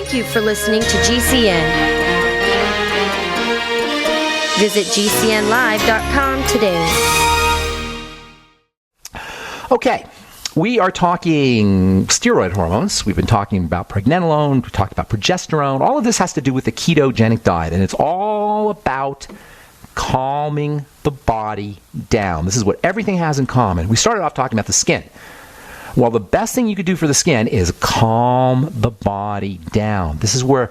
Thank you for listening to GCN. Visit GCNlive.com today. Okay, we are talking steroid hormones. We've been talking about pregnenolone. We talked about progesterone. All of this has to do with the ketogenic diet, and it's all about calming the body down. This is what everything has in common. We started off talking about the skin. Well, the best thing you could do for the skin is calm the body down. This is where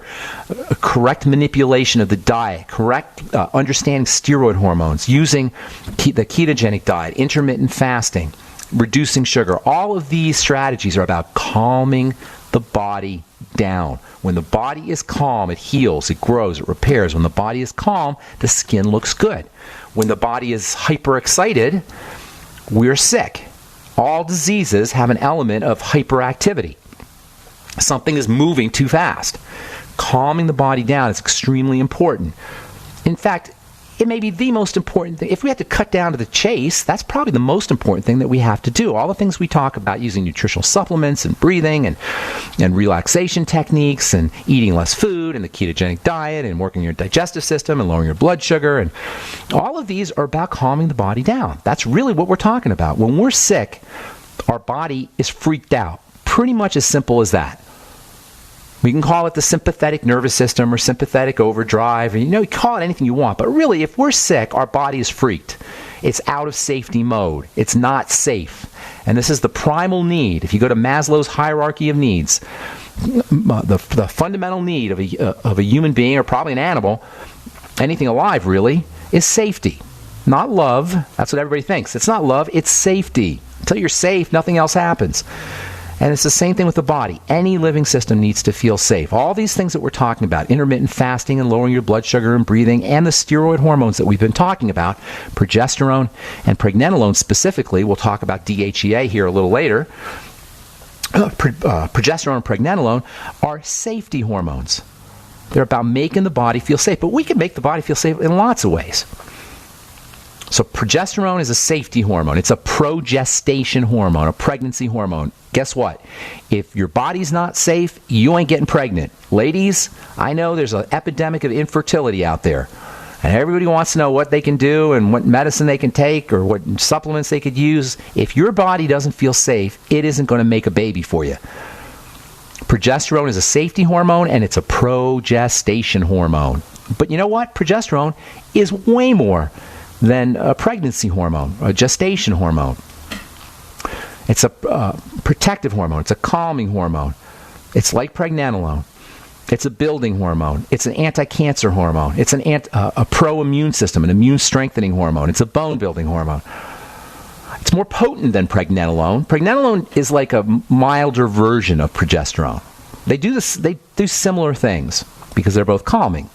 correct manipulation of the diet, correct understanding steroid hormones, using the ketogenic diet, intermittent fasting, reducing sugar. All of these strategies are about calming the body down. When the body is calm, it heals, it grows, it repairs. When the body is calm, the skin looks good. When the body is hyperexcited, we're sick. All diseases have an element of hyperactivity. Something is moving too fast. Calming the body down is extremely important. In fact, it may be the most important thing. If we had to cut down to the chase, that's probably the most important thing that we have to do. All the things we talk about, using nutritional supplements and breathing and relaxation techniques and eating less food and the ketogenic diet and working your digestive system and lowering your blood sugar, and all of these are about calming the body down. That's really what we're talking about. When we're sick, our body is freaked out. Pretty much as simple as that. We can call it the sympathetic nervous system or sympathetic overdrive. You call it anything you want. But really, if we're sick, our body is freaked. It's out of safety mode. It's not safe. And this is the primal need. If you go to Maslow's hierarchy of needs, the fundamental need of a human being, or probably an animal, anything alive really, is safety. Not love. That's what everybody thinks. It's not love. It's safety. Until you're safe, nothing else happens. And it's the same thing with the body. Any living system needs to feel safe. All these things that we're talking about, intermittent fasting and lowering your blood sugar and breathing, and the steroid hormones that we've been talking about, progesterone and pregnenolone specifically, we'll talk about DHEA here a little later, progesterone and pregnenolone are safety hormones. They're about making the body feel safe. But we can make the body feel safe in lots of ways. So progesterone is a safety hormone. It's a progestation hormone, a pregnancy hormone. Guess what? If your body's not safe, you ain't getting pregnant. Ladies, I know there's an epidemic of infertility out there. And everybody wants to know what they can do and what medicine they can take or what supplements they could use. If your body doesn't feel safe, it isn't going to make a baby for you. Progesterone is a safety hormone, and it's a progestation hormone. But you know what? Progesterone is way more than a pregnancy hormone, a gestation hormone. It's a protective hormone. It's a calming hormone. It's like pregnenolone. It's a building hormone. It's an anti-cancer hormone. It's a pro-immune system, an immune-strengthening hormone. It's a bone-building hormone. It's more potent than pregnenolone. Pregnenolone is like a milder version of progesterone. They do similar things because they're both calming.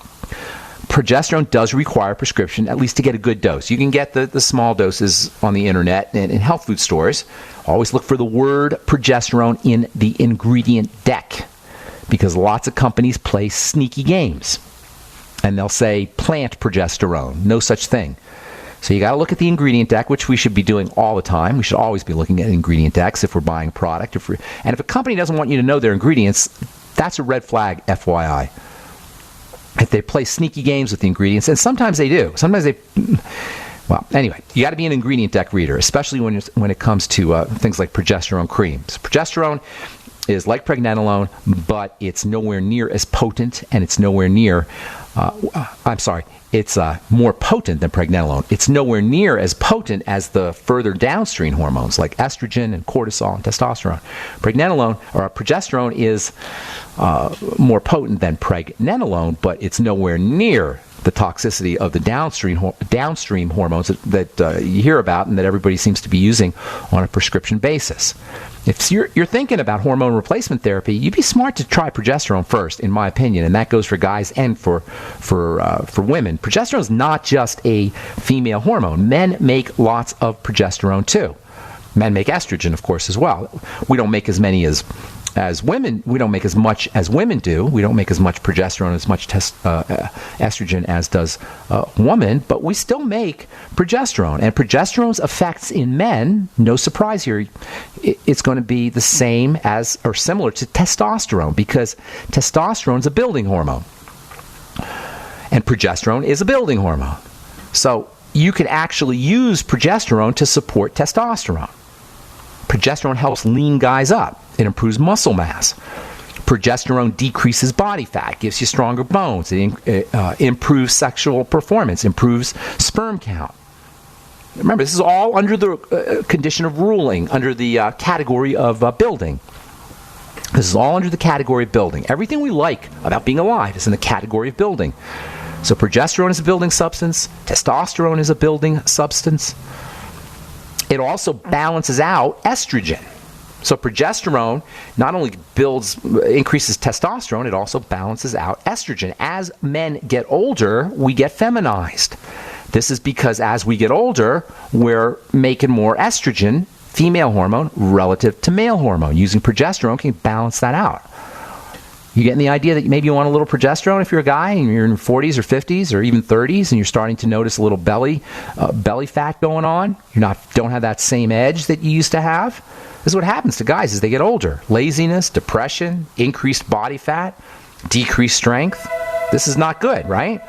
Progesterone does require prescription, at least to get a good dose. You can get the small doses on the internet and in health food stores. Always look for the word progesterone in the ingredient deck, because lots of companies play sneaky games. And they'll say plant progesterone, no such thing. So you got to look at the ingredient deck, which we should be doing all the time. We should always be looking at ingredient decks if we're buying a product. And if a company doesn't want you to know their ingredients, that's a red flag, FYI. If they play sneaky games with the ingredients, and sometimes they do. Sometimes they... Well, anyway, you got to be an ingredient deck reader, especially when it comes to things like progesterone creams. Progesterone is like pregnenolone, but it's nowhere near as potent, and it's nowhere near... it's more potent than pregnenolone. It's nowhere near as potent as the further downstream hormones like estrogen and cortisol and testosterone. Progesterone is more potent than pregnenolone, but it's nowhere near the toxicity of the downstream hormones that you hear about and that everybody seems to be using on a prescription basis. If you're thinking about hormone replacement therapy, you'd be smart to try progesterone first, in my opinion, and that goes for guys and for women. Progesterone is not just a female hormone. Men make lots of progesterone too. Men make estrogen, of course, as well. We don't make as many as as women, we don't make as much as women do. We don't make as much progesterone, as much estrogen as does a woman, but we still make progesterone. And progesterone's effects in men, no surprise here, it's going to be the same as or similar to testosterone, because testosterone is a building hormone. And progesterone is a building hormone. So you can actually use progesterone to support testosterone. Progesterone helps lean guys up. It improves muscle mass. Progesterone decreases body fat, gives you stronger bones. It improves sexual performance, improves sperm count. Remember, this is all under the condition of ruling, under the category of building. This is all under the category of building. Everything we like about being alive is in the category of building. So progesterone is a building substance. Testosterone is a building substance. It also balances out estrogen. So progesterone not only increases testosterone, it also balances out estrogen. As men get older, we get feminized. This is because as we get older, we're making more estrogen, female hormone, relative to male hormone. Using progesterone can balance that out. You getting the idea that maybe you want a little progesterone if you're a guy and you're in your 40s or 50s or even 30s and you're starting to notice a little belly fat going on? Don't have that same edge that you used to have? This is what happens to guys as they get older. Laziness, depression, increased body fat, decreased strength. This is not good, right?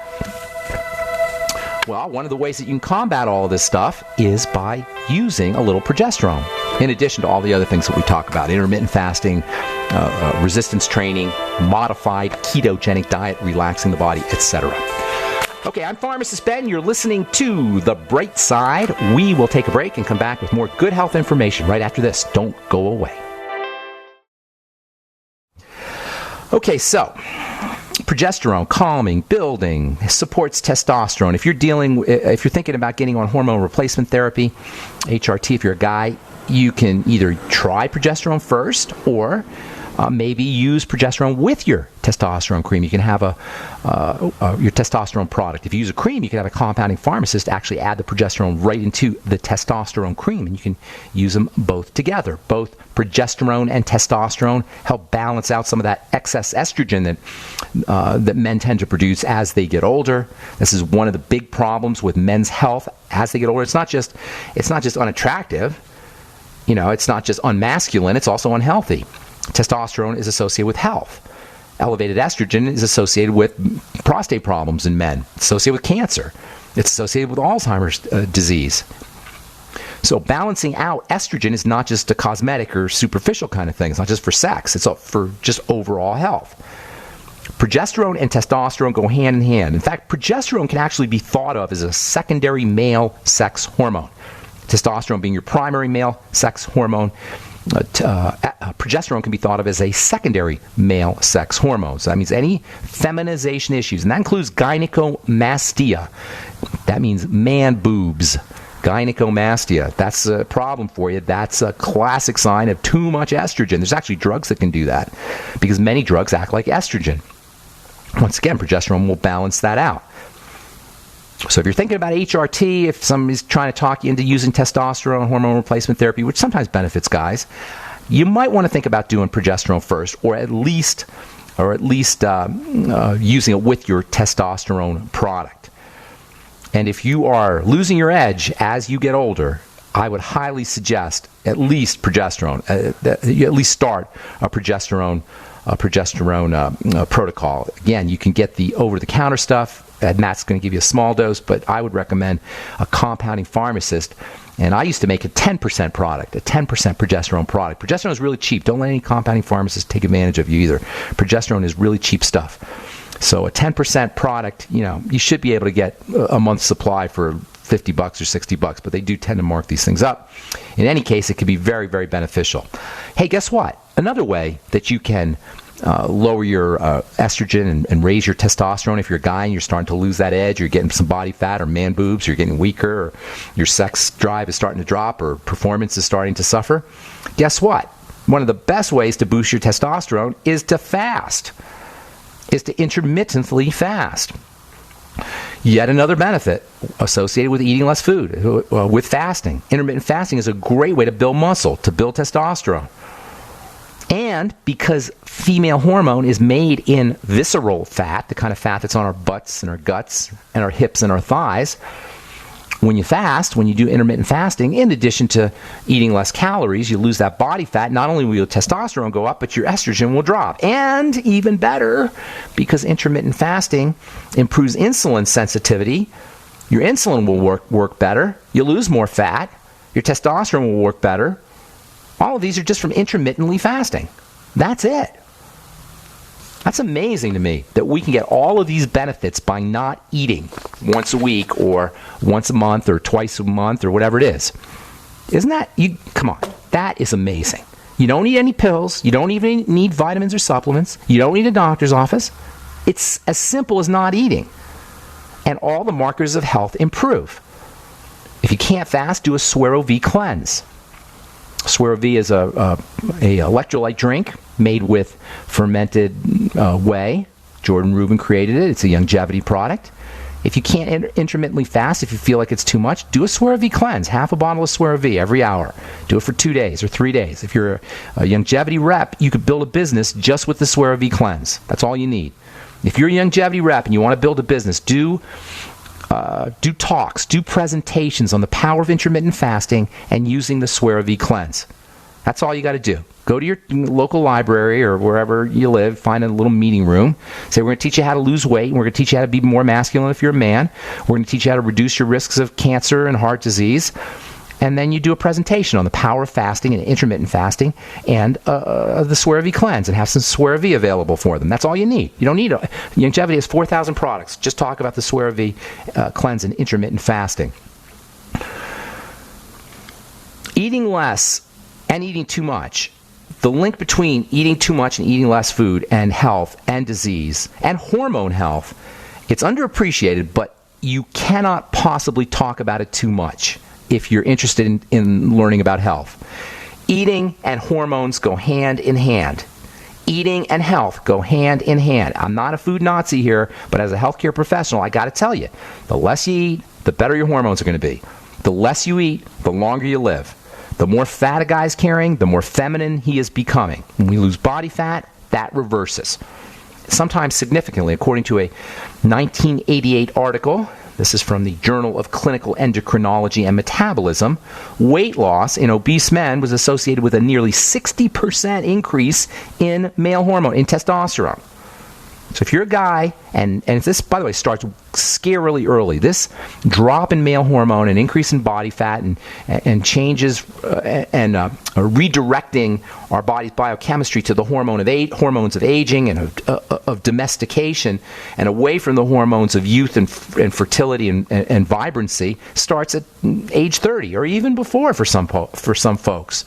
Well, one of the ways that you can combat all of this stuff is by using a little progesterone, in addition to all the other things that we talk about: intermittent fasting, resistance training, modified ketogenic diet, relaxing the body, etc. Okay, I'm Pharmacist Ben. You're listening to The Bright Side. We will take a break and come back with more good health information right after this. Don't go away. Okay, so progesterone, calming, building, supports testosterone. If you're thinking about getting on hormone replacement therapy, HRT, if you're a guy, you can either try progesterone first or maybe use progesterone with your testosterone cream. You can have your testosterone product. If you use a cream, you can have a compounding pharmacist actually add the progesterone right into the testosterone cream, and you can use them both together. Both progesterone and testosterone help balance out some of that excess estrogen that men tend to produce as they get older. This is one of the big problems with men's health as they get older. It's not just unattractive. It's not just unmasculine. It's also unhealthy. Testosterone is associated with health. Elevated estrogen is associated with prostate problems in men. It's associated with cancer. It's associated with Alzheimer's disease. So balancing out estrogen is not just a cosmetic or superficial kind of thing. It's not just for sex. It's for just overall health. Progesterone and testosterone go hand in hand. In fact, progesterone can actually be thought of as a secondary male sex hormone. Testosterone being your primary male sex hormone. Progesterone can be thought of as a secondary male sex hormone. So that means any feminization issues, and that includes gynecomastia. That means man boobs. Gynecomastia. That's a problem for you. That's a classic sign of too much estrogen. There's actually drugs that can do that because many drugs act like estrogen. Once again, progesterone will balance that out. So if you're thinking about HRT, if somebody's trying to talk you into using testosterone hormone replacement therapy, which sometimes benefits guys, you might want to think about doing progesterone first, or at least using it with your testosterone product. And if you are losing your edge as you get older, I would highly suggest at least progesterone. You at least start a progesterone protocol. Again, you can get the over-the-counter stuff, and Matt's going to give you a small dose, but I would recommend a compounding pharmacist. And I used to make a 10% product, a 10% progesterone product. Progesterone is really cheap. Don't let any compounding pharmacist take advantage of you either. Progesterone is really cheap stuff. So a 10% product, you should be able to get a month's supply for $50 or $60, but they do tend to mark these things up. In any case, it can be very, very beneficial. Hey, guess what? Another way that you can lower your estrogen and raise your testosterone, if you're a guy and you're starting to lose that edge, you're getting some body fat or man boobs, you're getting weaker, or your sex drive is starting to drop, or performance is starting to suffer, guess what? One of the best ways to boost your testosterone is to fast, is to intermittently fast. Yet another benefit associated with eating less food, with fasting. Intermittent fasting is a great way to build muscle, to build testosterone. And because female hormone is made in visceral fat, the kind of fat that's on our butts and our guts and our hips and our thighs, when you fast, when you do intermittent fasting, in addition to eating less calories, you lose that body fat. Not only will your testosterone go up, but your estrogen will drop. And even better, because intermittent fasting improves insulin sensitivity, your insulin will work better. You lose more fat. Your testosterone will work better. All of these are just from intermittently fasting. That's it. That's amazing to me that we can get all of these benefits by not eating once a week or once a month or twice a month or whatever it is. Isn't that, come on, that is amazing. You don't need any pills. You don't even need vitamins or supplements. You don't need a doctor's office. It's as simple as not eating. And all the markers of health improve. If you can't fast, do a Suero V cleanse. Suero V is a electrolyte drink made with fermented whey. Jordan Rubin created it. It's a longevity product. If you can't intermittently fast, if you feel like it's too much, do a Suero V cleanse. Half a bottle of Suero V every hour. Do it for 2 days or 3 days. If you're a longevity rep, you could build a business just with the Suero V cleanse. That's all you need. If you're a longevity rep and you want to build a business, do talks, do presentations on the power of intermittent fasting and using the Suero V cleanse. That's all you got to do. Go to your local library or wherever you live, find a little meeting room. Say, we're going to teach you how to lose weight, and we're going to teach you how to be more masculine if you're a man. We're going to teach you how to reduce your risks of cancer and heart disease. And then you do a presentation on the power of fasting and intermittent fasting and the Suero V cleanse, and have some Suero V available for them. That's all you need. You don't need longevity has 4,000 products. Just talk about the Suero V cleanse and intermittent fasting. Eating less and eating too much. The link between eating too much and eating less food and health and disease and hormone health, it's underappreciated, but you cannot possibly talk about it too much if you're interested in learning about health. Eating and hormones go hand in hand. Eating and health go hand in hand. I'm not a food Nazi here, but as a healthcare professional, I got to tell you, the less you eat, the better your hormones are going to be. The less you eat, the longer you live. The more fat a guy's carrying, the more feminine he is becoming. When we lose body fat, that reverses. Sometimes significantly, according to a 1988 article, this is from the Journal of Clinical Endocrinology and Metabolism, weight loss in obese men was associated with a nearly 60% increase in male hormone, in testosterone. So if you're a guy, and this, by the way, starts scarily early, this drop in male hormone and increase in body fat and changes redirecting our body's biochemistry to the hormones of aging and of domestication and away from the hormones of youth and fertility and vibrancy starts at age 30 or even before for some folks.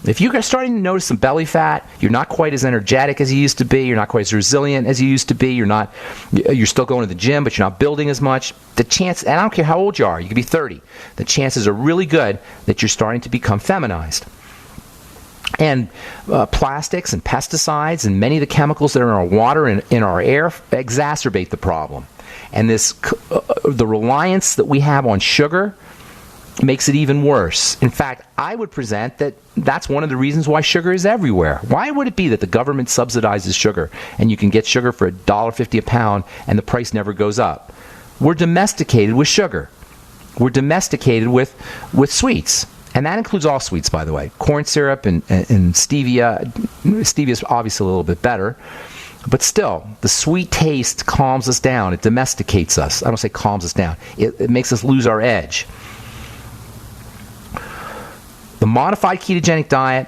If you're starting to notice some belly fat, you're not quite as energetic as you used to be, you're not quite as resilient as you used to be, you're still going to the gym, but you're not building as much, the chance, and I don't care how old you are, you could be 30, the chances are really good that you're starting to become feminized. And plastics and pesticides and many of the chemicals that are in our water and in our air exacerbate the problem. And the reliance that we have on sugar makes it even worse. In fact, I would present that that's one of the reasons why sugar is everywhere. Why would it be that the government subsidizes sugar and you can get sugar for $1.50 a pound and the price never goes up? We're domesticated with sugar. We're domesticated with sweets. And that includes all sweets, by the way. Corn syrup and stevia. Stevia is obviously a little bit better. But still, the sweet taste calms us down. It domesticates us. I don't say calms us down. It makes us lose our edge. The modified ketogenic diet,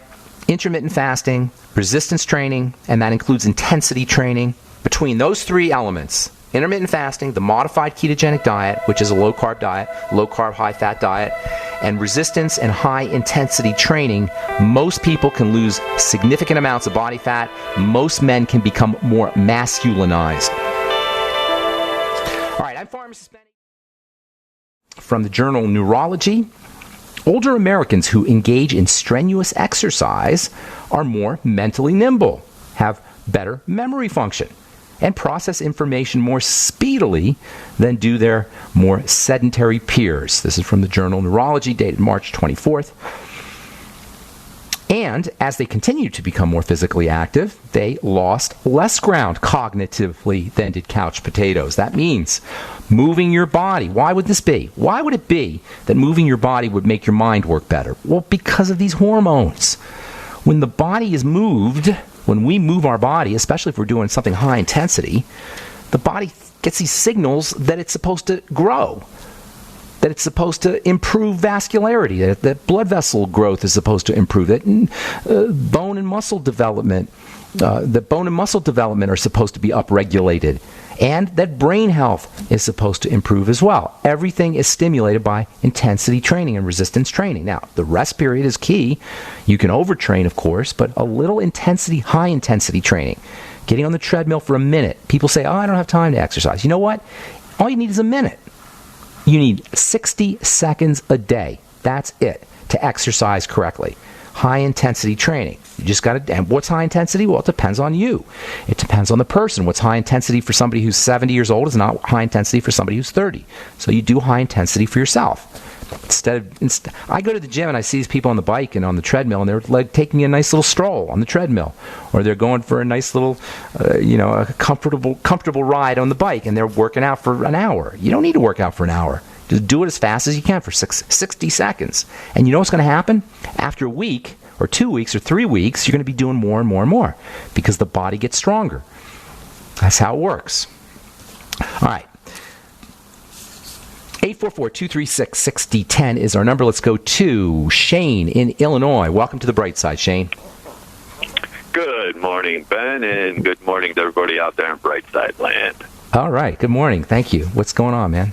intermittent fasting, resistance training, and that includes intensity training. Between those three elements, intermittent fasting, the modified ketogenic diet, which is a low-carb diet, low-carb, high-fat diet, and resistance and high-intensity training, most people can lose significant amounts of body fat. Most men can become more masculinized. All right, I'm Pharmacist Benny from the journal Neurology. Older Americans who engage in strenuous exercise are more mentally nimble, have better memory function, and process information more speedily than do their more sedentary peers. This is from the journal Neurology, dated March 24th. And as they continued to become more physically active, they lost less ground cognitively than did couch potatoes. That means moving your body. Why would this be? Why would it be that moving your body would make your mind work better? Well, because of these hormones. When the body is moved, when we move our body, especially if we're doing something high intensity, the body gets these signals that it's supposed to grow, that it's supposed to improve vascularity, that blood vessel growth is supposed to improve, that bone and muscle development are supposed to be upregulated, and that brain health is supposed to improve as well. Everything is stimulated by intensity training and resistance training. Now, the rest period is key. You can overtrain, of course, but a little intensity, high intensity training, getting on the treadmill for a minute. People say, I don't have time to exercise. You know what? All you need is a minute. You need 60 seconds a day. That's it to exercise correctly. High intensity training. You just got to. And what's high intensity? Well, it depends on you. It depends on the person. What's high intensity for somebody who's 70 years old is not high intensity for somebody who's 30. So you do high intensity for yourself. I go to the gym and I see these people on the bike and on the treadmill, and they're like taking a nice little stroll on the treadmill, or they're going for a nice little, a comfortable ride on the bike, and they're working out for an hour. You don't need to work out for an hour. Just do it as fast as you can for 60 seconds. And you know what's going to happen? After a week, or 2 weeks, or 3 weeks, you're going to be doing more and more and more because the body gets stronger. That's how it works. All right. 844-236-6010 is our number. Let's go to Shane in Illinois. Welcome to the bright side, Shane. Good morning, Ben, and good morning to everybody out there in Brightside Land. All right. Good morning. Thank you. What's going on, man?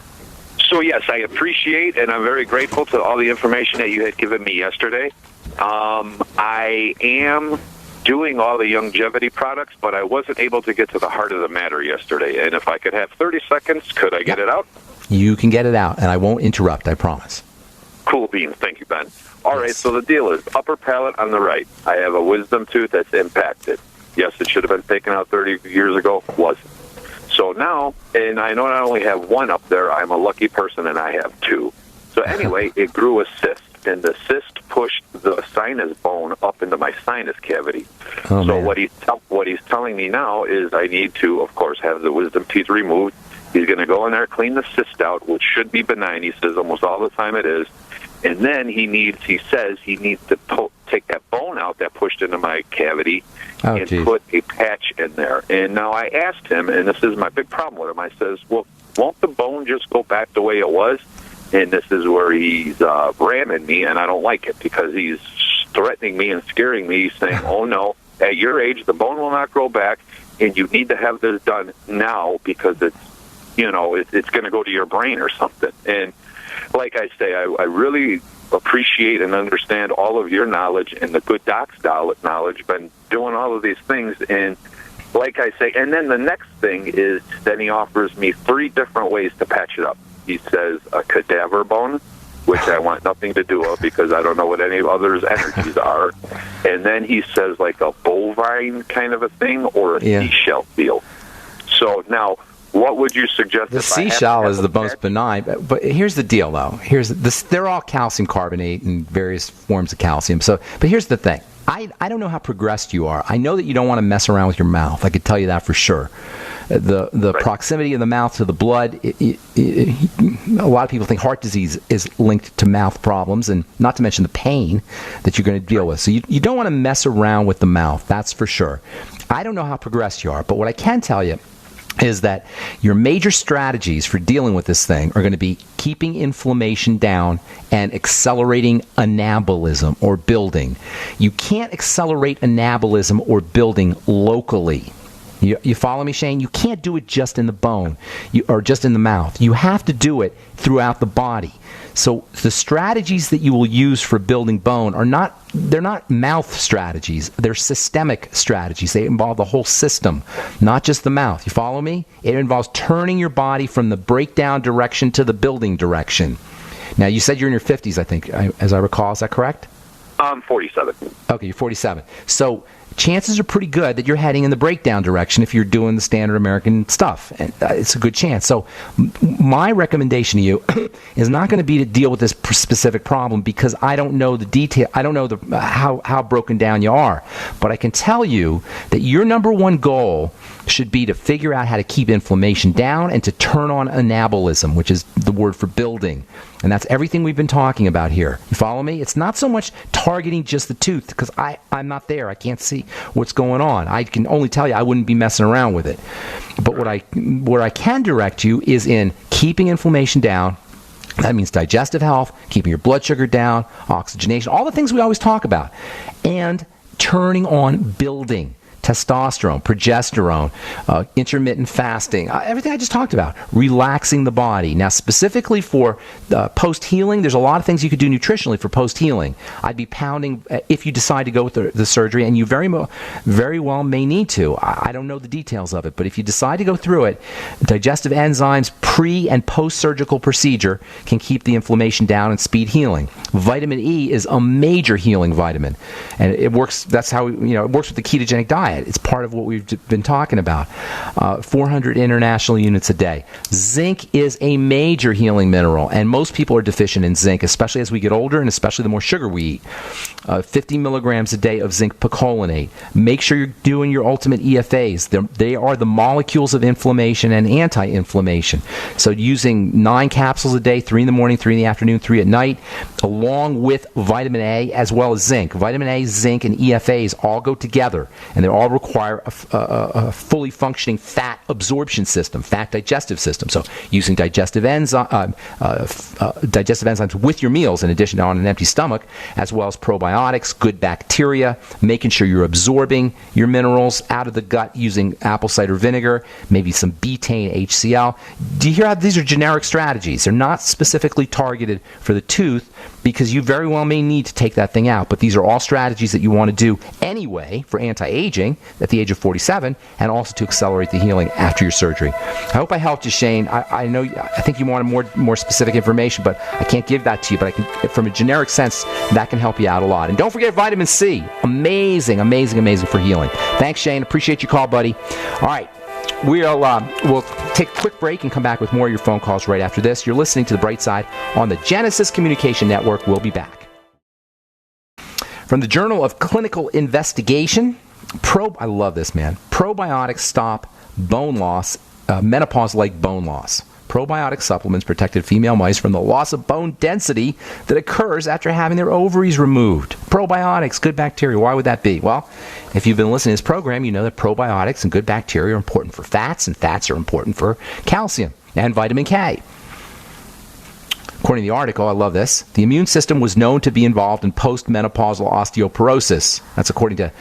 So, yes, I appreciate and I'm very grateful to all the information that you had given me yesterday. I am doing all the longevity products, but I wasn't able to get to the heart of the matter yesterday. And if I could have 30 seconds, could I get it out? You can get it out, and I won't interrupt, I promise. Cool beans. Thank you, Ben. All right, so the deal is upper palate on the right. I have a wisdom tooth that's impacted. Yes, it should have been taken out 30 years ago. Wasn't. So now, and I know I only have one up there. I'm a lucky person, and I have two. So anyway, it grew a cyst, and the cyst pushed the sinus bone up into my sinus cavity. Oh, so man. what he's telling me now is I need to, of course, have the wisdom teeth removed. He's going to go in there, clean the cyst out, which should be benign. He says almost all the time it is. And then he says he needs to take that bone out that pushed into my cavity and put a patch in there. And now I asked him, and this is my big problem with him, I says, well, won't the bone just go back the way it was? And this is where he's ramming me, and I don't like it because he's threatening me and scaring me, saying, oh, no, at your age, the bone will not grow back, and you need to have this done now because it's going to go to your brain or something. And like I say, I really appreciate and understand all of your knowledge and the good doc's knowledge. Been doing all of these things, and like I say, and then the next thing is then he offers me 3 different ways to patch it up. He says a cadaver bone, which I want nothing to do with because I don't know what any others' energies are. And then he says like a bovine kind of a thing or a seashell deal. So now, what would you suggest? The seashell is the most benign, but here's the deal, though. They're all calcium carbonate and various forms of calcium. But here's the thing. I don't know how progressed you are. I know that you don't want to mess around with your mouth. I could tell you that for sure. The proximity of the mouth to the blood, a lot of people think heart disease is linked to mouth problems, and not to mention the pain that you're going to deal with. So you don't want to mess around with the mouth, that's for sure. I don't know how progressed you are, but what I can tell you is that your major strategies for dealing with this thing are going to be keeping inflammation down and accelerating anabolism or building. You can't accelerate anabolism or building locally. You follow me, Shane? You can't do it just in the bone or just in the mouth. You have to do it throughout the body. So the strategies that you will use for building bone they're not mouth strategies. They're systemic strategies. They involve the whole system, not just the mouth. You follow me? It involves turning your body from the breakdown direction to the building direction. Now, you said you're in your 50s, I think, as I recall. Is that correct? I'm 47. Okay, you're 47. So chances are pretty good that you're heading in the breakdown direction if you're doing the standard American stuff. And it's a good chance. So my recommendation to you is not going to be to deal with this specific problem because I don't know the detail. I don't know how broken down you are. But I can tell you that your number one goal should be to figure out how to keep inflammation down and to turn on anabolism, which is the word for building. And that's everything we've been talking about here. You follow me? It's not so much targeting just the tooth, because I'm not there. I can't see what's going on. I can only tell you I wouldn't be messing around with it. But what I can direct you is in keeping inflammation down. That means digestive health, keeping your blood sugar down, oxygenation, all the things we always talk about. And turning on building. Testosterone, progesterone, intermittent fasting, everything I just talked about, relaxing the body. Now, specifically for post-healing, there's a lot of things you could do nutritionally for post-healing. I'd be pounding, if you decide to go with the surgery, and you very well may need to. I don't know the details of it, but if you decide to go through it, digestive enzymes pre- and post-surgical procedure can keep the inflammation down and speed healing. Vitamin E is a major healing vitamin, and it works. That's how it works with the ketogenic diet. It's part of what we've been talking about. 400 international units a day. Zinc is a major healing mineral, and most people are deficient in zinc, especially as we get older and especially the more sugar we eat. 50 milligrams a day of zinc picolinate. Make sure you're doing your ultimate EFAs. They are the molecules of inflammation and anti-inflammation. So using 9 capsules a day, 3 in the morning, 3 in the afternoon, 3 at night, along with vitamin A as well as zinc. Vitamin A, zinc, and EFAs all go together, and they all require a fully functioning fat absorption system, fat digestive system. So using digestive enzymes with your meals in addition to on an empty stomach, as well as probiotics, good bacteria, making sure you're absorbing your minerals out of the gut using apple cider vinegar, maybe some betaine HCl. Do you hear how these are generic strategies? They're not specifically targeted for the tooth because you very well may need to take that thing out. But these are all strategies that you want to do anyway for anti-aging at the age of 47 and also to accelerate the healing after your surgery. I hope I helped you, Shane. I think you wanted more specific information, but I can't give that to you. But I can, from a generic sense, that can help you out a lot. And don't forget vitamin C. Amazing, amazing, amazing for healing. Thanks, Shane. Appreciate your call, buddy. All right. We'll take a quick break and come back with more of your phone calls right after this. You're listening to The Bright Side on the Genesis Communication Network. We'll be back. From the Journal of Clinical Investigation, I love this, man. Probiotics stop bone loss, menopause-like bone loss. Probiotic supplements protected female mice from the loss of bone density that occurs after having their ovaries removed. Probiotics, good bacteria. Why would that be? Well, if you've been listening to this program, you know that probiotics and good bacteria are important for fats, and fats are important for calcium and vitamin K. According to the article, I love this, the immune system was known to be involved in postmenopausal osteoporosis. That's according to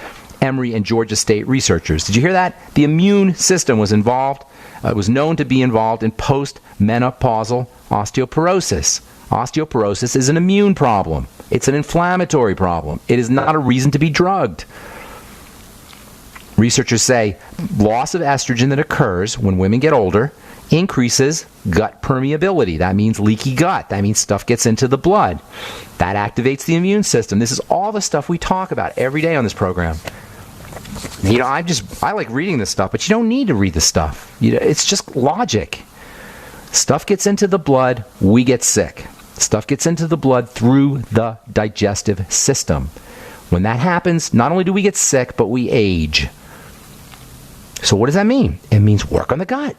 Emory and Georgia State researchers. Did you hear that? The immune system was involved. It was known to be involved in postmenopausal osteoporosis. Osteoporosis is an immune problem. It's an inflammatory problem. It is not a reason to be drugged. Researchers say loss of estrogen that occurs when women get older increases gut permeability. That means leaky gut. That means stuff gets into the blood. That activates the immune system. This is all the stuff we talk about every day on this program. I like reading this stuff, but you don't need to read the stuff. It's just logic. Stuff gets into the blood, we get sick. Stuff gets into the blood through the digestive system. When that happens, not only do we get sick, but we age. So what does that mean? It means work on the gut.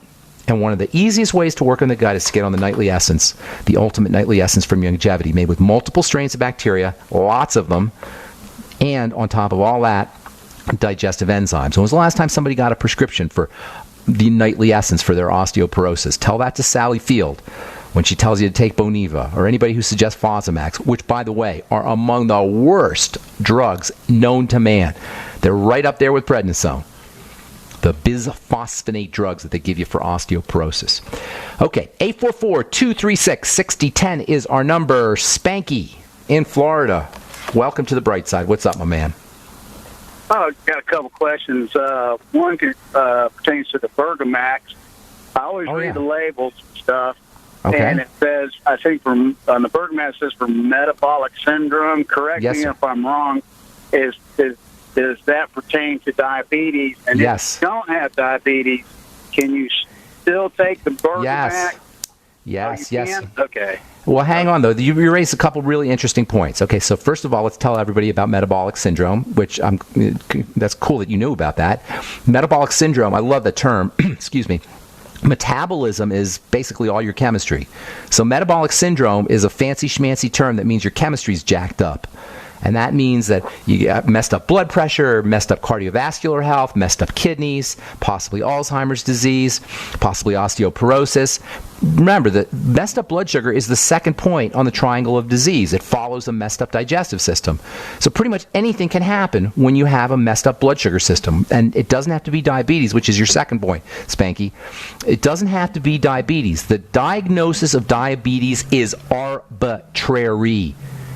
And one of the easiest ways to work on the gut is to get on the nightly essence, the ultimate nightly essence from longevity, made with multiple strains of bacteria, lots of them, and on top of all that, digestive enzymes. When was the last time somebody got a prescription for the nightly essence for their osteoporosis? Tell that to Sally Field when she tells you to take Boniva, or anybody who suggests Fosamax, which, by the way, are among the worst drugs known to man. They're right up there with prednisone, the bisphosphonate drugs that they give you for osteoporosis. Okay, 844-236-6010 is our number. Spanky in Florida. Welcome to the Bright Side. What's up, my man? Oh, got a couple questions. One pertains to the Bergamax. I always read the labels and stuff, and it says, I think on the Bergamax it says for metabolic syndrome. Correct me if I'm wrong. Is does that pertain to diabetes? And yes. if you don't have diabetes, can you still take the Bergamax? Yes, Oh, yes. can? Okay. Well, hang on, though. You raised a couple really interesting points. Okay, so first of all, let's tell everybody about metabolic syndrome, which that's cool that you knew about that. Metabolic syndrome, I love the term. Excuse me. Metabolism is basically all your chemistry. So metabolic syndrome is a fancy schmancy term that means your chemistry's jacked up. And that means that you got messed up blood pressure, messed up cardiovascular health, messed up kidneys, possibly Alzheimer's disease, possibly osteoporosis. Remember that messed up blood sugar is the second point on the triangle of disease. It follows a messed up digestive system. So pretty much anything can happen when you have a messed up blood sugar system. And it doesn't have to be diabetes, which is your second point, Spanky. It doesn't have to be diabetes. The diagnosis of diabetes is arbitrary.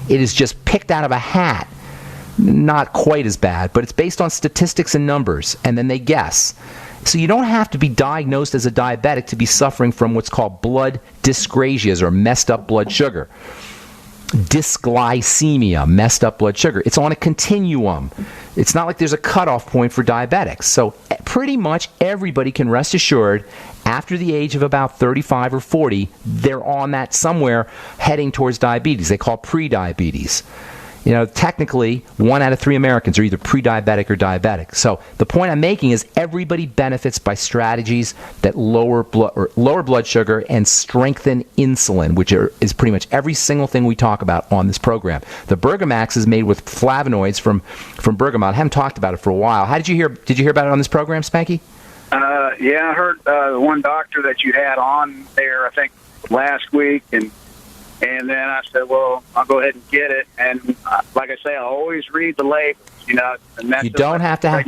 It is just picked out of a hat. Not quite as bad, but it's based on statistics and numbers, and then they guess. So you don't have to be diagnosed as a diabetic to be suffering from what's called blood dyscrasias, or messed up blood sugar. Dysglycemia, messed up blood sugar. It's on a continuum. It's not like there's a cutoff point for diabetics. So pretty much everybody can rest assured after the age of about 35 or 40, they're on that somewhere heading towards diabetes. They call it pre-diabetes. You know, technically, 1 out of 3 Americans are either pre-diabetic or diabetic. So the point I'm making is everybody benefits by strategies that lower blood sugar and strengthen insulin, which is pretty much every single thing we talk about on this program. The Bergamax is made with flavonoids from bergamot. I haven't talked about it for a while. How did you hear? Did you hear about it on this program, Spanky? Yeah, I heard the one doctor that you had on there, I think, last week, and then I said, well, I'll go ahead and get it. And like I say, I always read the labels, you know. And that's you don't have to have.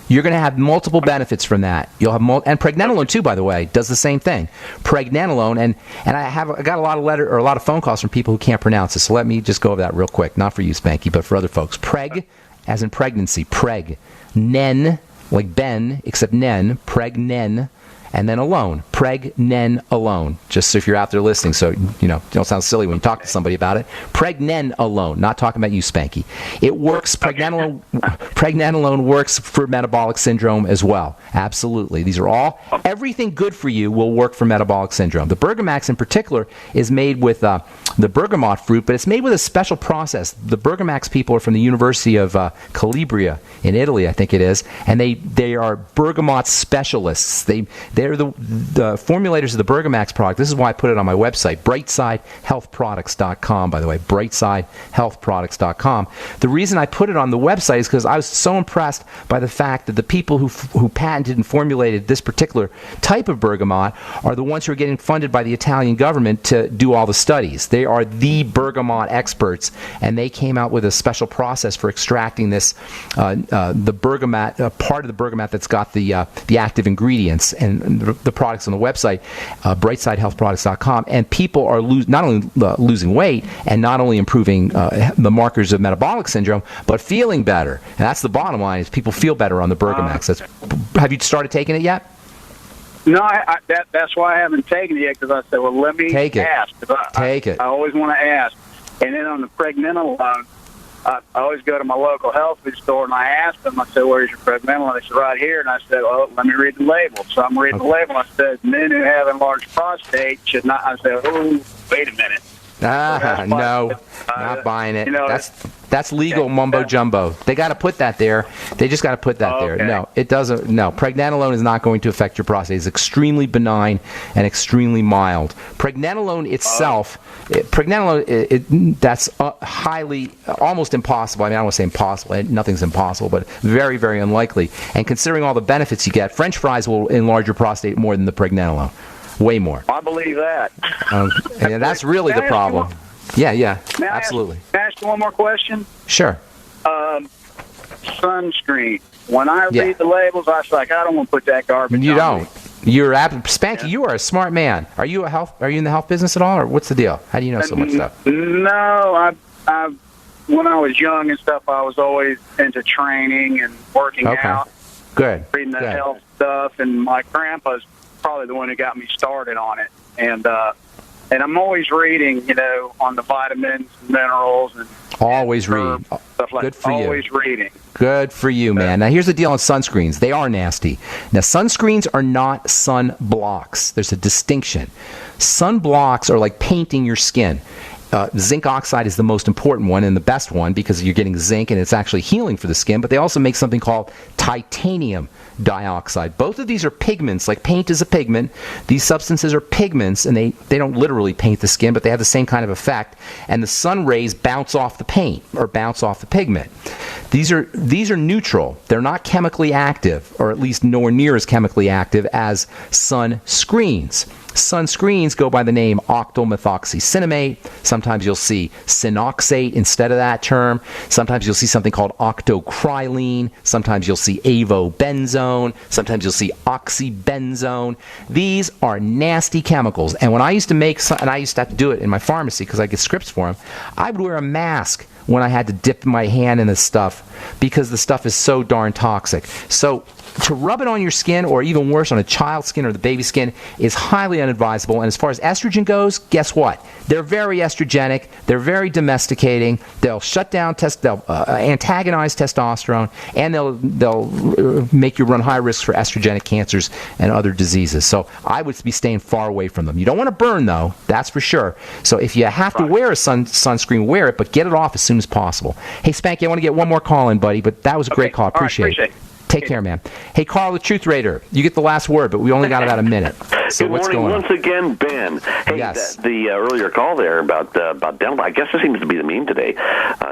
You're gonna have multiple benefits from that. You'll have and pregnenolone too, by the way, does the same thing. Pregnenolone, and I got a lot of phone calls from people who can't pronounce it. So let me just go over that real quick. Not for you, Spanky, but for other folks. Preg, as in pregnancy. Preg, nen. Like Ben, except nen, pregnen, and then alone. Pregnen alone. Just so if you're out there listening, so you know, don't sound silly when you talk to somebody about it. Pregnen alone. Not talking about you, Spanky. It works. Pregnenolone works for metabolic syndrome as well. Absolutely. These are all, everything good for you will work for metabolic syndrome. The Bergamax in particular is made with the bergamot fruit, but it's made with a special process. The Bergamax people are from the University of Calabria in Italy, I think it is, and they are bergamot specialists. They're the formulators of the Bergamax product. This is why I put it on my website, brightsidehealthproducts.com, by the way, brightsidehealthproducts.com. The reason I put it on the website is because I was so impressed by the fact that the people who patented and formulated this particular type of bergamot are the ones who are getting funded by the Italian government to do all the studies. They are the bergamot experts, and they came out with a special process for extracting this, the bergamot, part of the bergamot that's got the active ingredients, and the products on the website, brightsidehealthproducts.com, and people are not only losing weight and not only improving the markers of metabolic syndrome, but feeling better. And that's the bottom line, is people feel better on the Bergamax. Have you started taking it yet? No, that's why I haven't taken it yet, because I said, well, let me ask. Take it. I always want to ask. And then on the pregnenolone, I always go to my local health food store, and I asked them, I said, where's your pregnenolone? They said, right here. And I said, well, let me read the label. So I'm reading the label. I said, men who have enlarged prostate should not. I said, oh, wait a minute. No, not buying it. You know, that's legal mumbo jumbo. They got to put that there. They just got to put that there. No, it doesn't. No, pregnenolone is not going to affect your prostate. It's extremely benign and extremely mild. Pregnenolone itself, that's highly, almost impossible. I mean, I don't want to say impossible. Nothing's impossible, but very, very unlikely. And considering all the benefits you get, French fries will enlarge your prostate more than the pregnenolone. Way more. I believe that. And that's really the problem. Yeah, absolutely. Can I ask you one more question? Sure. Sunscreen. When I read the labels, I was like, I don't want to put that garbage on. You don't. You're Spanky. You are a smart man. Are you in the health business at all, or what's the deal? How do you know so much stuff? No, I when I was young and stuff, I was always into training and working out. Good. Reading the health stuff, and my grandpa's probably the one who got me started on it. And And I'm always reading, on the vitamins, minerals, and Always read. Stuff like Good for you. Always reading. Good for you, man. Now, here's the deal on sunscreens. They are nasty. Now, sunscreens are not sun blocks. There's a distinction. Sun blocks are like painting your skin. Zinc oxide is the most important one and the best one because you're getting zinc and it's actually healing for the skin, but they also make something called titanium dioxide. Both of these are pigments, like paint is a pigment. These substances are pigments, and they don't literally paint the skin, but they have the same kind of effect, and the sun rays bounce off the paint or bounce off the pigment. These are neutral. They're not chemically active, or at least nowhere near as chemically active as sunscreens. Sunscreens go by the name octylmethoxycinnamate. Sometimes you'll see sinoxate instead of that term. Sometimes you'll see something called octocrylene. Sometimes you'll see avobenzone. Sometimes you'll see oxybenzone. These are nasty chemicals. And when I used to and I used to have to do it in my pharmacy because I get scripts for them, I would wear a mask when I had to dip my hand in this stuff because the stuff is so darn toxic. So to rub it on your skin, or even worse, on a child's skin or the baby skin, is highly unadvisable. And as far as estrogen goes, guess what? They're very estrogenic. They're very domesticating. They'll shut down, they'll antagonize testosterone, and they'll make you run high risks for estrogenic cancers and other diseases. So I would be staying far away from them. You don't want to burn, though. That's for sure. So if you have to wear a sunscreen, wear it, but get it off as soon as possible. Hey, Spanky, I want to get one more call in, buddy, but that was a great call. Appreciate it. Take care, man. Hey, Carl, the Truth Raider, you get the last word, but we only got about a minute. So Good what's morning going on? once again, Ben. Hey, Yes. the earlier call there about dental, I guess this seems to be the meme today,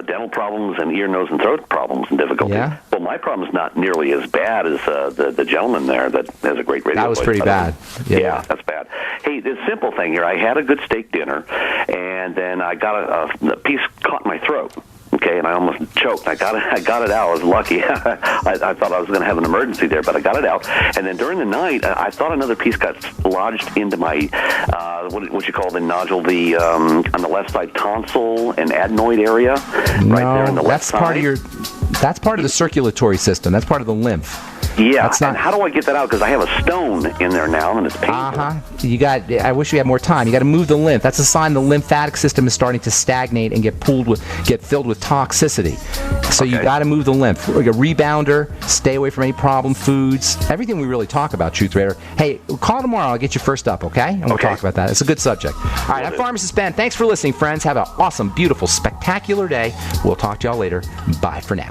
dental problems and ear, nose, and throat problems and difficulty. Yeah. Well, my problem's not nearly as bad as the gentleman there that has a great radio That was voice. pretty bad. Yeah, that's bad. Hey, this simple thing here, I had a good steak dinner, and then I got a piece caught in my throat. Okay, and I almost choked. I got it out. I was lucky. I thought I was going to have an emergency there, but I got it out. And then during the night, I thought another piece got lodged into my what you call the nodule, on the left side tonsil and adenoid area, right there on the left side. That's part of the circulatory system. That's part of the lymph. Yeah, and how do I get that out? Because I have a stone in there now, and it's painful. I wish we had more time. You got to move the lymph. That's a sign the lymphatic system is starting to stagnate and get filled with toxicity. So you got to move the lymph. Like a rebounder, stay away from any problem foods, everything we really talk about, Truth Raider. Hey, call tomorrow. I'll get you first up, okay? And we'll talk about that. It's a good subject. All right, I'm Pharmacist Ben. Thanks for listening, friends. Have an awesome, beautiful, spectacular day. We'll talk to y'all later. Bye for now.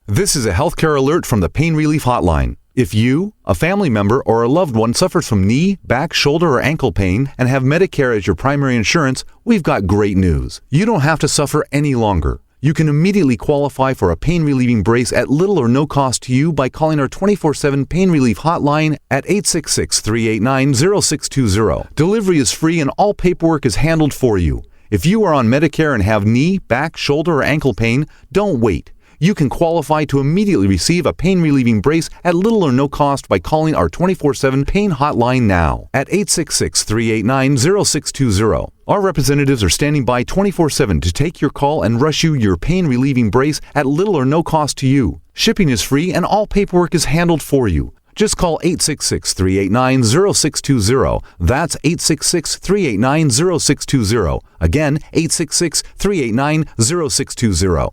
This is a healthcare alert from the Pain Relief Hotline. If you, a family member, or a loved one suffers from knee, back, shoulder, or ankle pain and have Medicare as your primary insurance, we've got great news. You don't have to suffer any longer. You can immediately qualify for a pain-relieving brace at little or no cost to you by calling our 24/7 Pain Relief Hotline at 866-389-0620. Delivery is free and all paperwork is handled for you. If you are on Medicare and have knee, back, shoulder, or ankle pain, don't wait. You can qualify to immediately receive a pain-relieving brace at little or no cost by calling our 24/7 Pain Hotline now at 866-389-0620. Our representatives are standing by 24/7 to take your call and rush you your pain-relieving brace at little or no cost to you. Shipping is free and all paperwork is handled for you. Just call 866-389-0620. That's 866-389-0620. Again, 866-389-0620.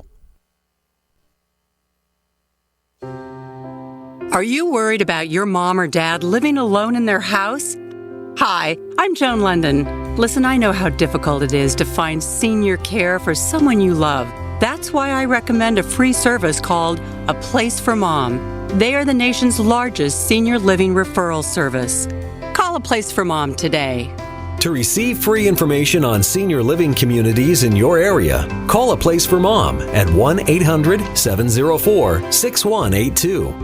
Are you worried about your mom or dad living alone in their house? Hi, I'm Joan London. Listen, I know how difficult it is to find senior care for someone you love. That's why I recommend a free service called A Place for Mom. They are the nation's largest senior living referral service. Call A Place for Mom today. To receive free information on senior living communities in your area, call A Place for Mom at 1-800-704-6182.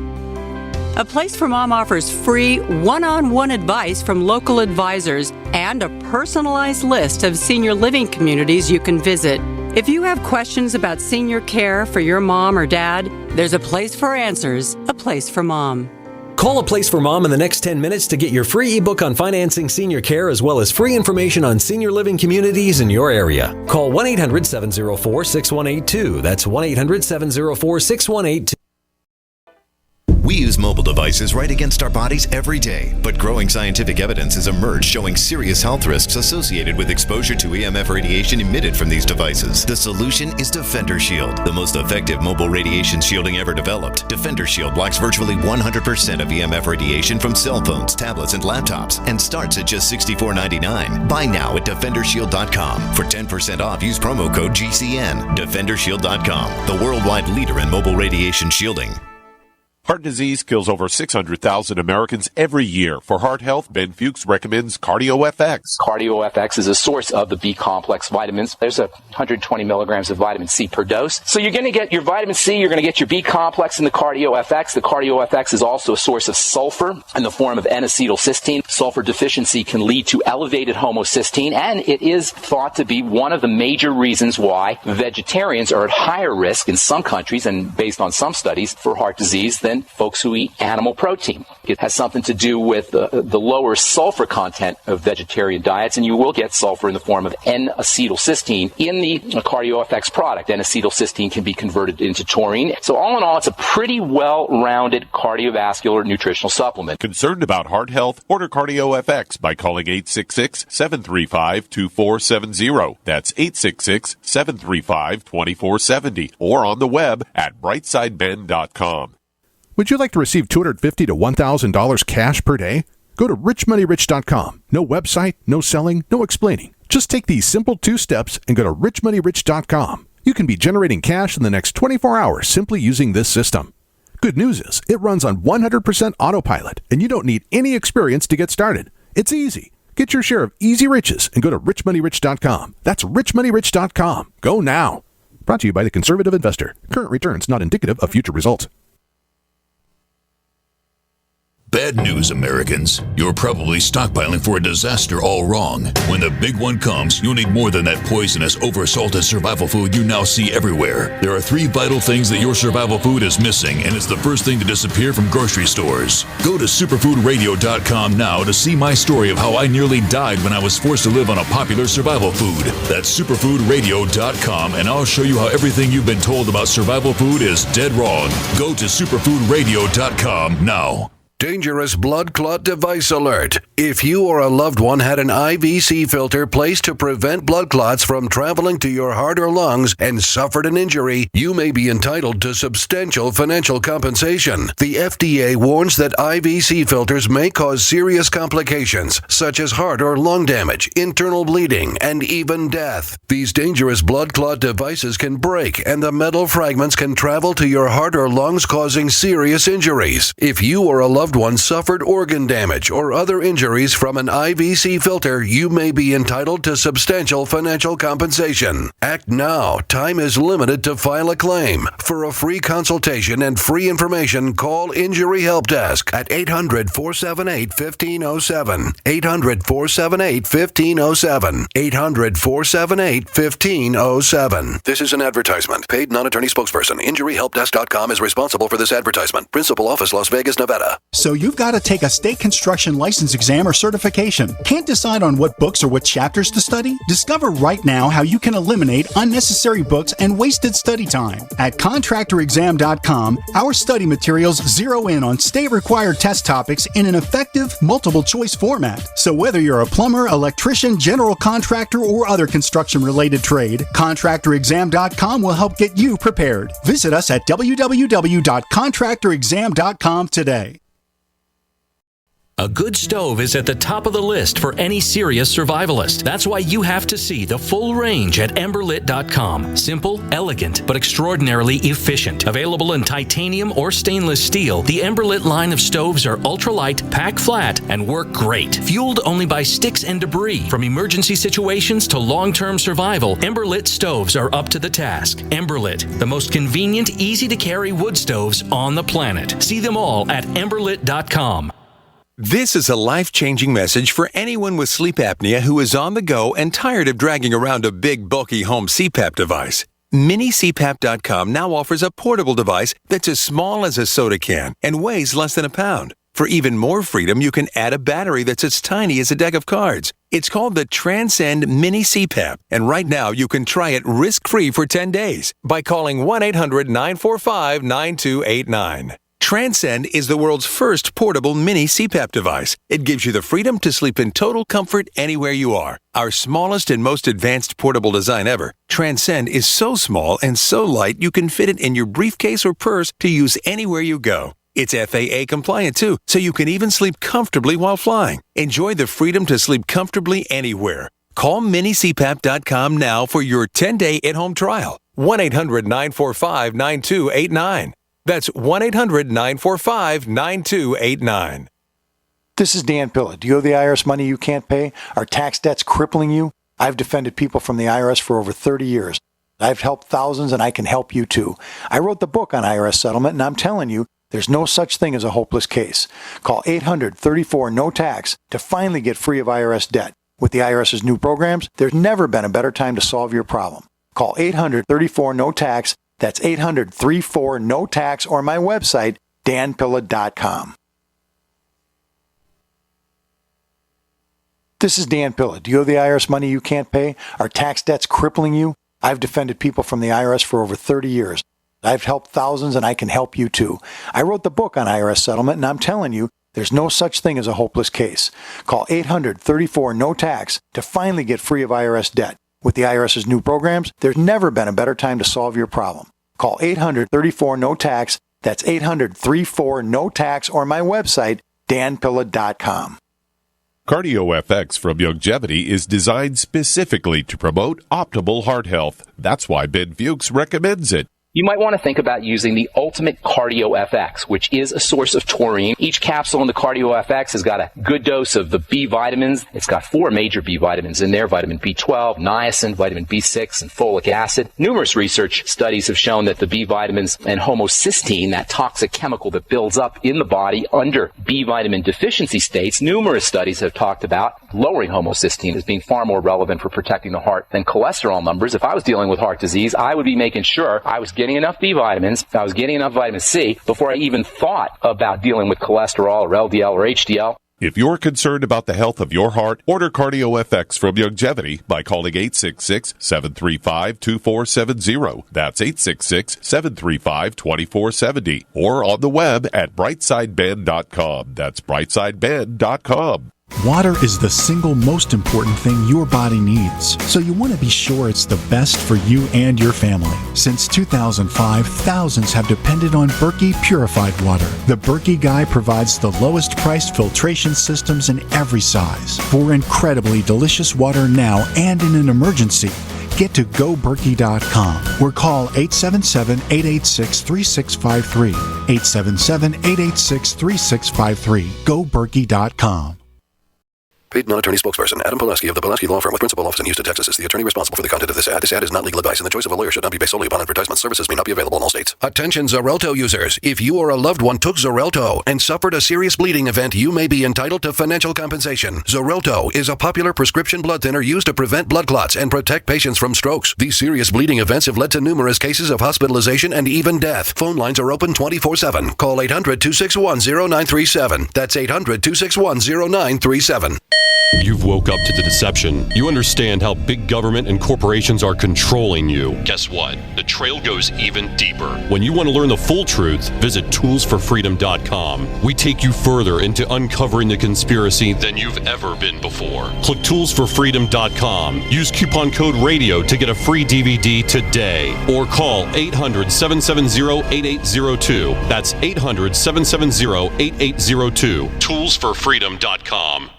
A Place for Mom offers free one-on-one advice from local advisors and a personalized list of senior living communities you can visit. If you have questions about senior care for your mom or dad, there's a place for answers, A Place for Mom. Call A Place for Mom in the next 10 minutes to get your free ebook on financing senior care as well as free information on senior living communities in your area. Call 1-800-704-6182. That's 1-800-704-6182. We use mobile devices right against our bodies every day, but growing scientific evidence has emerged showing serious health risks associated with exposure to EMF radiation emitted from these devices. The solution is Defender Shield, the most effective mobile radiation shielding ever developed. Defender Shield blocks virtually 100% of EMF radiation from cell phones, tablets, and laptops, and starts at just $64.99. Buy now at DefenderShield.com. For 10% off, use promo code GCN. DefenderShield.com, the worldwide leader in mobile radiation shielding. Heart disease kills over 600,000 Americans every year. For heart health, Ben Fuchs recommends CardioFX. CardioFX is a source of the B-complex vitamins. There's 120 milligrams of vitamin C per dose. So you're going to get your vitamin C, you're going to get your B-complex in the CardioFX. The CardioFX is also a source of sulfur in the form of N-acetylcysteine. Sulfur deficiency can lead to elevated homocysteine, and it is thought to be one of the major reasons why vegetarians are at higher risk in some countries, and based on some studies, for heart disease than folks who eat animal protein. It has something to do with the lower sulfur content of vegetarian diets, and you will get sulfur in the form of N-acetylcysteine in the CardioFX product. N-acetylcysteine can be converted into taurine. So all in all, it's a pretty well-rounded cardiovascular nutritional supplement. Concerned about heart health? Order CardioFX by calling 866-735-2470. That's 866-735-2470. Or on the web at brightsideben.com. Would you like to receive $250 to $1,000 cash per day? Go to richmoneyrich.com. No website, no selling, no explaining. Just take these simple 2 steps and go to richmoneyrich.com. You can be generating cash in the next 24 hours simply using this system. Good news is, it runs on 100% autopilot, and you don't need any experience to get started. It's easy. Get your share of easy riches and go to richmoneyrich.com. That's richmoneyrich.com. Go now. Brought to you by the Conservative Investor. Current returns not indicative of future results. Bad news, Americans. You're probably stockpiling for a disaster all wrong. When the big one comes, you'll need more than that poisonous, oversalted survival food you now see everywhere. There are 3 vital things that your survival food is missing, and it's the first thing to disappear from grocery stores. Go to superfoodradio.com now to see my story of how I nearly died when I was forced to live on a popular survival food. That's superfoodradio.com, and I'll show you how everything you've been told about survival food is dead wrong. Go to superfoodradio.com now. Dangerous blood clot device alert. If you or a loved one had an IVC filter placed to prevent blood clots from traveling to your heart or lungs and suffered an injury, you may be entitled to substantial financial compensation. The FDA warns that IVC filters may cause serious complications, such as heart or lung damage, internal bleeding, and even death. These dangerous blood clot devices can break, and the metal fragments can travel to your heart or lungs, causing serious injuries. If you or a loved one suffered organ damage or other injuries from an IVC filter, you may be entitled to substantial financial compensation. Act now. Time is limited to file a claim. For a free consultation and free information, call Injury Help Desk at 800-478-1507. 800-478-1507. 800-478-1507. This is an advertisement. Paid non-attorney spokesperson. InjuryHelpDesk.com is responsible for this advertisement. Principal office, Las Vegas, Nevada. So you've got to take a state construction license exam or certification. Can't decide on what books or what chapters to study? Discover right now how you can eliminate unnecessary books and wasted study time. At contractorexam.com, our study materials zero in on state-required test topics in an effective, multiple-choice format. So whether you're a plumber, electrician, general contractor, or other construction-related trade, contractorexam.com will help get you prepared. Visit us at www.contractorexam.com today. A good stove is at the top of the list for any serious survivalist. That's why you have to see the full range at emberlit.com. Simple, elegant, but extraordinarily efficient. Available in titanium or stainless steel, the Emberlit line of stoves are ultralight, pack flat, and work great. Fueled only by sticks and debris. From emergency situations to long-term survival, Emberlit stoves are up to the task. Emberlit, the most convenient, easy-to-carry wood stoves on the planet. See them all at emberlit.com. This is a life-changing message for anyone with sleep apnea who is on the go and tired of dragging around a big, bulky home CPAP device. MiniCPAP.com now offers a portable device that's as small as a soda can and weighs less than a pound. For even more freedom, you can add a battery that's as tiny as a deck of cards. It's called the Transcend Mini CPAP, and right now you can try it risk-free for 10 days by calling 1-800-945-9289. Transcend is the world's first portable mini CPAP device. It gives you the freedom to sleep in total comfort anywhere you are. Our smallest and most advanced portable design ever, Transcend is so small and so light you can fit it in your briefcase or purse to use anywhere you go. It's FAA compliant too, so you can even sleep comfortably while flying. Enjoy the freedom to sleep comfortably anywhere. Call minicpap.com now for your 10-day at-home trial. 1-800-945-9289. That's 1-800-945-9289. This is Dan Pilla. Do you owe the IRS money you can't pay? Are tax debts crippling you? I've defended people from the IRS for over 30 years. I've helped thousands, and I can help you too. I wrote the book on IRS settlement, and I'm telling you, there's no such thing as a hopeless case. Call 800-34-NO-TAX to finally get free of IRS debt. With the IRS's new programs, there's never been a better time to solve your problem. Call 800-34-NO-TAX. That's 800-34-NO-TAX, or my website, danpilla.com. This is Dan Pilla. Do you owe the IRS money you can't pay? Are tax debts crippling you? I've defended people from the IRS for over 30 years. I've helped thousands, and I can help you too. I wrote the book on IRS settlement, and I'm telling you, there's no such thing as a hopeless case. Call 800-34-NO-TAX to finally get free of IRS debt. With the IRS's new programs, there's never been a better time to solve your problem. Call 800-34-NO-TAX. That's 800-34-NO-TAX, or my website, danpilla.com. CardioFX from Youngevity is designed specifically to promote optimal heart health. That's why Ben Fuchs recommends it. You might want to think about using the Ultimate CardioFX, which is a source of taurine. Each capsule in the CardioFX has got a good dose of the B vitamins. It's got 4 major B vitamins in there: vitamin B12, niacin, vitamin B6, and folic acid. Numerous research studies have shown that the B vitamins and homocysteine, that toxic chemical that builds up in the body under B vitamin deficiency states, numerous studies have talked about lowering homocysteine as being far more relevant for protecting the heart than cholesterol numbers. If I was dealing with heart disease, I would be making sure I was getting enough B vitamins, I was getting enough vitamin C before I even thought about dealing with cholesterol or LDL or HDL. If you're concerned about the health of your heart, order CardioFX from Youngevity by calling 866-735-2470. That's 866-735-2470. Or on the web at brightsideben.com. That's brightsideben.com. Water is the single most important thing your body needs, so you want to be sure it's the best for you and your family. Since 2005, thousands have depended on Berkey purified water. The Berkey Guy provides the lowest priced filtration systems in every size. For incredibly delicious water now and in an emergency, get to GoBerkey.com or call 877-886-3653. 877-886-3653. GoBerkey.com. Paid non-attorney spokesperson Adam Pileski of the Pileski Law Firm with principal office in Houston, Texas is the attorney responsible for the content of this ad. This ad is not legal advice, and the choice of a lawyer should not be based solely upon advertisement. Services may not be available in all states. Attention Xarelto users. If you or a loved one took Xarelto and suffered a serious bleeding event, you may be entitled to financial compensation. Xarelto is a popular prescription blood thinner used to prevent blood clots and protect patients from strokes. These serious bleeding events have led to numerous cases of hospitalization and even death. Phone lines are open 24/7. Call 800-261-0937. That's 800-261-0937. You've woke up to the deception. You understand how big government and corporations are controlling you. Guess what? The trail goes even deeper. When you want to learn the full truth, visit toolsforfreedom.com. We take you further into uncovering the conspiracy than you've ever been before. Click toolsforfreedom.com. Use coupon code RADIO to get a free DVD today. Or call 800-770-8802. That's 800-770-8802. toolsforfreedom.com.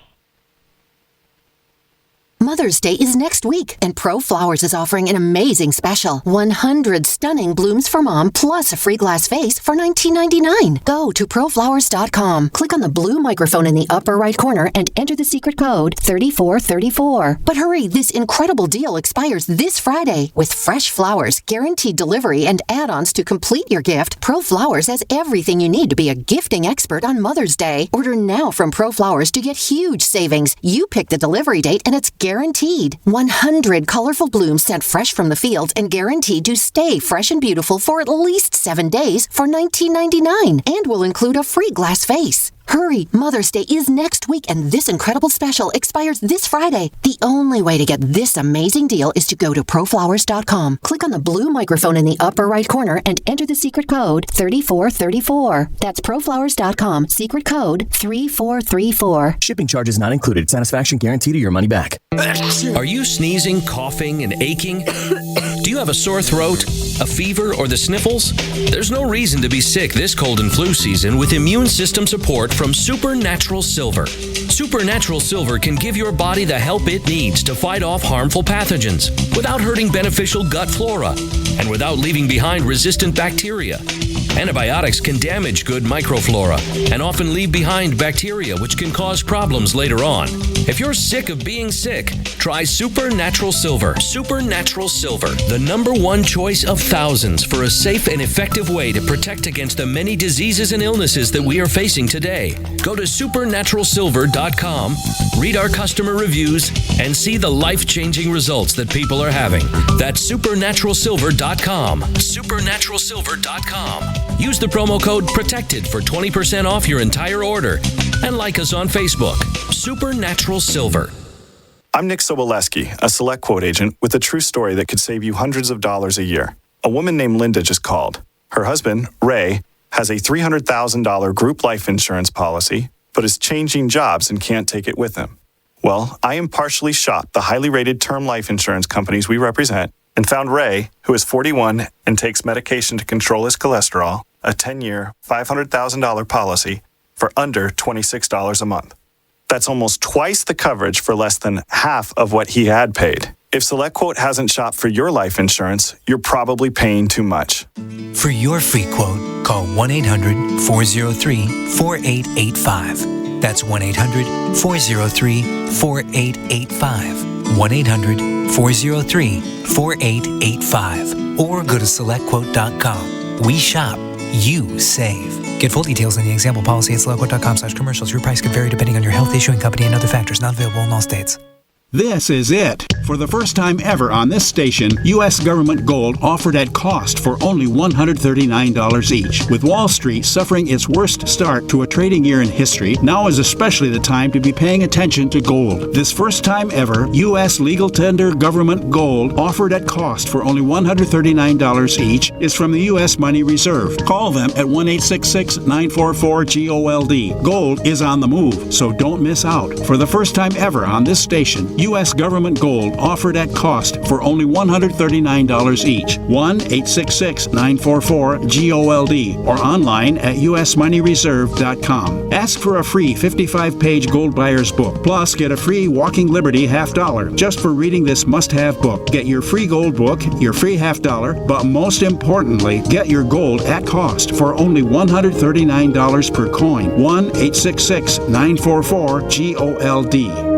Mother's Day is next week, and Pro Flowers is offering an amazing special. 100 stunning blooms for mom, plus a free glass vase for $19.99. Go to proflowers.com. Click on the blue microphone in the upper right corner and enter the secret code 3434. But hurry, this incredible deal expires this Friday. With fresh flowers, guaranteed delivery, and add-ons to complete your gift, Pro Flowers has everything you need to be a gifting expert on Mother's Day. Order now from Pro Flowers to get huge savings. You pick the delivery date, and it's guaranteed. 100 colorful blooms sent fresh from the field and guaranteed to stay fresh and beautiful for at least 7 days for $19.99, and will include a free glass vase. Hurry, Mother's Day is next week, and this incredible special expires this Friday. The only way to get this amazing deal is to go to proflowers.com. Click on the blue microphone in the upper right corner and enter the secret code 3434. That's proflowers.com, secret code 3434. Shipping charges not included. Satisfaction guaranteed or your money back. Are you sneezing, coughing, and aching? Do you have a sore throat, a fever, or the sniffles? There's no reason to be sick this cold and flu season with immune system support from Supernatural Silver. Supernatural Silver can give your body the help it needs to fight off harmful pathogens without hurting beneficial gut flora and without leaving behind resistant bacteria. Antibiotics can damage good microflora and often leave behind bacteria, which can cause problems later on. If you're sick of being sick, try Supernatural Silver. Supernatural Silver, the #1 choice of thousands for a safe and effective way to protect against the many diseases and illnesses that we are facing today. Go to supernaturalsilver.com, read our customer reviews, and see the life-changing results that people are having. That's supernaturalsilver.com. Supernaturalsilver.com. Use the promo code PROTECTED for 20% off your entire order. And like us on Facebook. Supernatural Silver. I'm Nick Soboleski, a Select Quote agent with a true story that could save you hundreds of dollars a year. A woman named Linda just called. Her husband, Ray, has a $300,000 group life insurance policy, but is changing jobs and can't take it with him. Well, I impartially shopped the highly rated term life insurance companies we represent and found Ray, who is 41 and takes medication to control his cholesterol, a 10-year, $500,000 policy for under $26 a month. That's almost twice the coverage for less than half of what he had paid. If SelectQuote hasn't shopped for your life insurance, you're probably paying too much. For your free quote, call 1-800-403-4885. That's 1-800-403-4885. 1-800-403-4885. Or go to SelectQuote.com. We shop, you save. Get full details in the example policy at SelectQuote.com/commercials. Your price could vary depending on your health, issuing company, and other factors. Not available in all states. This is it. For the first time ever on this station, U.S. government gold offered at cost for only $139 each. With Wall Street suffering its worst start to a trading year in history, now is especially the time to be paying attention to gold. This first time ever, U.S. legal tender government gold offered at cost for only $139 each is from the U.S. Money Reserve. Call them at 1-866-944-GOLD. Gold is on the move, so don't miss out. For the first time ever on this station, U.S. government gold offered at cost for only $139 each. 1-866-944-GOLD or online at usmoneyreserve.com. Ask for a free 55-page gold buyer's book. Plus, get a free Walking Liberty $50 just for reading this must-have book. Get your free gold book, your free $50, but most importantly, get your gold at cost for only $139 per coin. 1-866-944-GOLD.